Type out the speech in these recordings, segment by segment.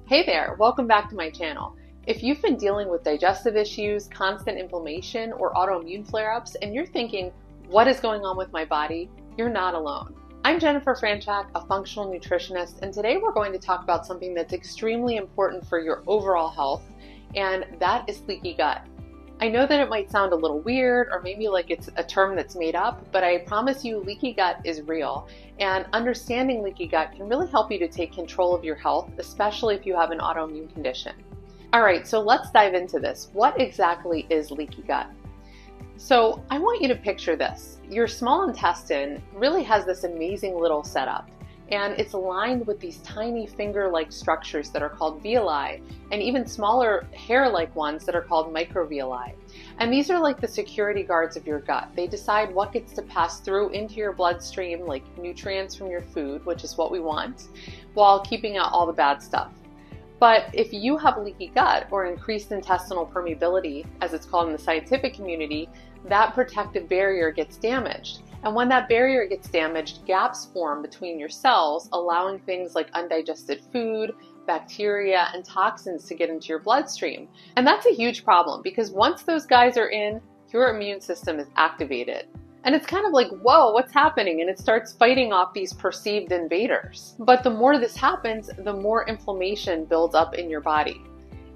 Hey there, welcome back to my channel. If you've been dealing with digestive issues, constant inflammation, or autoimmune flare-ups, and you're thinking, what is going on with my body? You're not alone. I'm Jennifer Franchak, a functional nutritionist, and today we're going to talk about something that's extremely important for your overall health, and that is leaky gut. I know that it might sound a little weird or maybe like it's a term that's made up, but I promise you leaky gut is real, and understanding leaky gut can really help you to take control of your health, especially if you have an autoimmune condition. All right, so let's dive into this. What exactly is leaky gut? So I want you to picture this. Your small intestine really has this amazing little setup, and it's lined with these tiny finger-like structures that are called villi, and even smaller hair-like ones that are called microvilli. And these are like the security guards of your gut. They decide what gets to pass through into your bloodstream, like nutrients from your food, which is what we want, while keeping out all the bad stuff. But if you have leaky gut or increased intestinal permeability, as it's called in the scientific community, that protective barrier gets damaged. And when that barrier gets damaged, gaps form between your cells, allowing things like undigested food, bacteria, and toxins to get into your bloodstream. And that's a huge problem because once those guys are in, your immune system is activated. And it's kind of like, whoa, what's happening? And it starts fighting off these perceived invaders. But the more this happens, the more inflammation builds up in your body.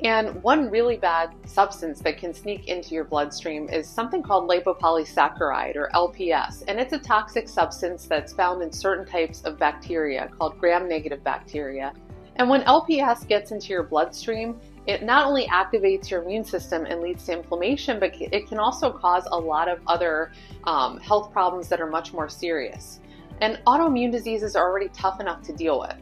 And one really bad substance that can sneak into your bloodstream is something called lipopolysaccharide, or LPS. And it's a toxic substance that's found in certain types of bacteria called gram-negative bacteria. And when LPS gets into your bloodstream, it not only activates your immune system and leads to inflammation, but it can also cause a lot of other health problems that are much more serious. And autoimmune diseases are already tough enough to deal with.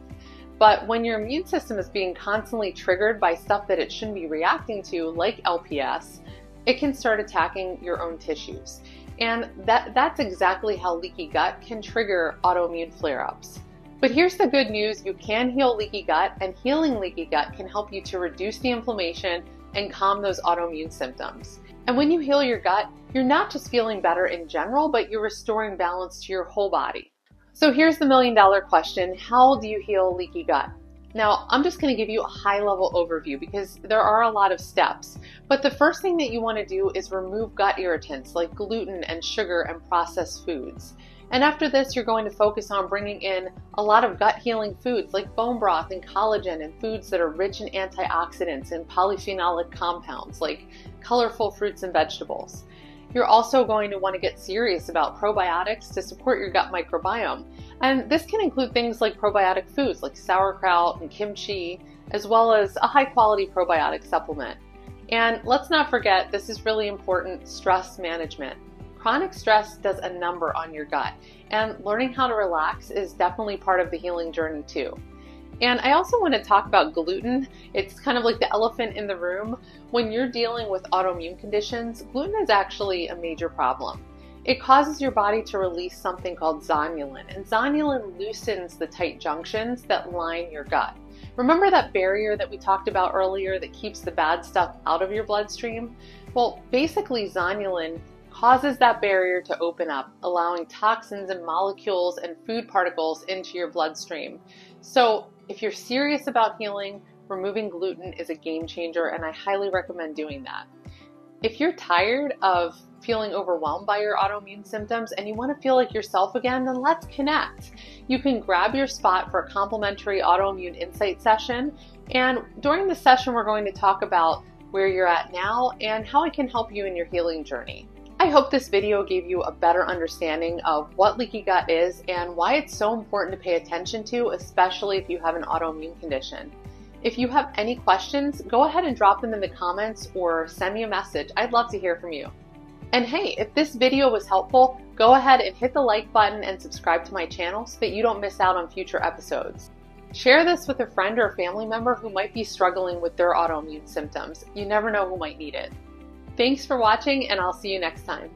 But when your immune system is being constantly triggered by stuff that it shouldn't be reacting to, like LPS, it can start attacking your own tissues. And that's exactly how leaky gut can trigger autoimmune flare-ups. But here's the good news, you can heal leaky gut, and healing leaky gut can help you to reduce the inflammation and calm those autoimmune symptoms. And when you heal your gut, you're not just feeling better in general, but you're restoring balance to your whole body. So here's the million-dollar question, how do you heal leaky gut? Now, I'm just going to give you a high-level overview because there are a lot of steps. But the first thing that you want to do is remove gut irritants like gluten and sugar and processed foods. And after this, you're going to focus on bringing in a lot of gut-healing foods like bone broth and collagen, and foods that are rich in antioxidants and polyphenolic compounds like colorful fruits and vegetables. You're also going to want to get serious about probiotics to support your gut microbiome. And this can include things like probiotic foods like sauerkraut and kimchi, as well as a high-quality probiotic supplement. And let's not forget, this is really important, stress management. Chronic stress does a number on your gut, and learning how to relax is definitely part of the healing journey too. And I also want to talk about gluten. It's kind of like the elephant in the room. When you're dealing with autoimmune conditions, gluten is actually a major problem. It causes your body to release something called zonulin, and zonulin loosens the tight junctions that line your gut. Remember that barrier that we talked about earlier that keeps the bad stuff out of your bloodstream? Well, basically zonulin causes that barrier to open up, allowing toxins and molecules and food particles into your bloodstream. So if you're serious about healing, removing gluten is a game changer, and I highly recommend doing that. If you're tired of feeling overwhelmed by your autoimmune symptoms and you want to feel like yourself again, then let's connect. You can grab your spot for a complimentary Autoimmune Insight Session, and during the session we're going to talk about where you're at now and how it can help you in your healing journey. I hope this video gave you a better understanding of what leaky gut is and why it's so important to pay attention to, especially if you have an autoimmune condition. If you have any questions, go ahead and drop them in the comments or send me a message. I'd love to hear from you. And hey, if this video was helpful, go ahead and hit the like button and subscribe to my channel so that you don't miss out on future episodes. Share this with a friend or a family member who might be struggling with their autoimmune symptoms. You never know who might need it. Thanks for watching, and I'll see you next time.